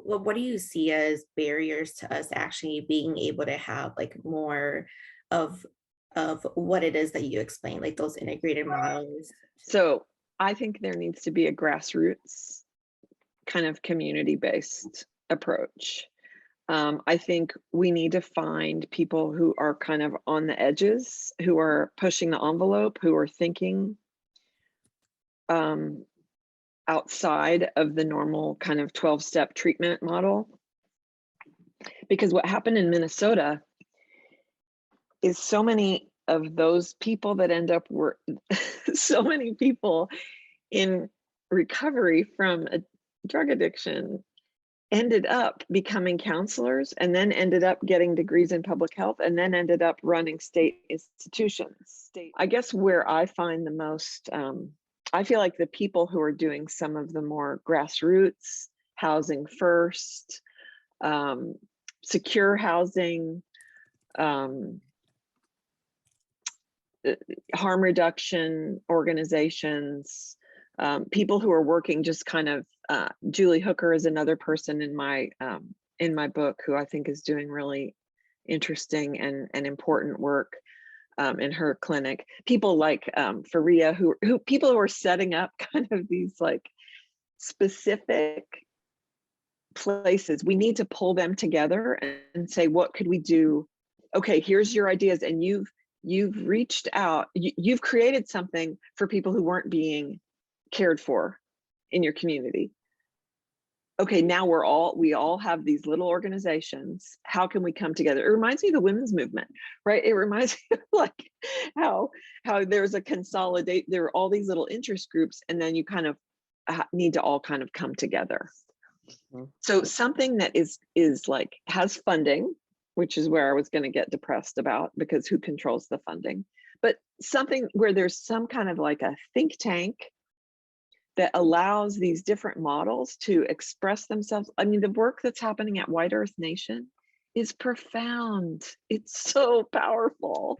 What do you see as barriers to us actually being able to have like more of what it is that you explain, like those integrated models? So I think there needs to be a grassroots kind of community-based approach. I think we need to find people who are kind of on the edges, who are pushing the envelope, who are thinking um, outside of the normal kind of 12-step treatment model. Because what happened in Minnesota is so many of those people that end up were so many people in recovery from a drug addiction ended up becoming counselors and then ended up getting degrees in public health and then ended up running state institutions. I guess where I find the most, I feel like the people who are doing some of the more grassroots, housing first, secure housing, um, harm reduction organizations, people who are working just kind of, Julie Hooker is another person in my book who I think is doing really interesting and important work in her clinic. People like Faria, who people who are setting up kind of these like specific places. We need to pull them together and say, what could we do? Okay, here's your ideas, and you've reached out, you've created something for people who weren't being cared for in your community. Okay, now we all have these little organizations. How can we come together? It reminds me of the women's movement, right? It reminds me of like how there's a consolidate, there are all these little interest groups, and then you kind of need to all kind of come together. So something that is like has funding, which is where I was going to get depressed about, because who controls the funding, but something where there's some kind of like a think tank that allows these different models to express themselves. I mean, the work that's happening at White Earth Nation is profound. It's so powerful.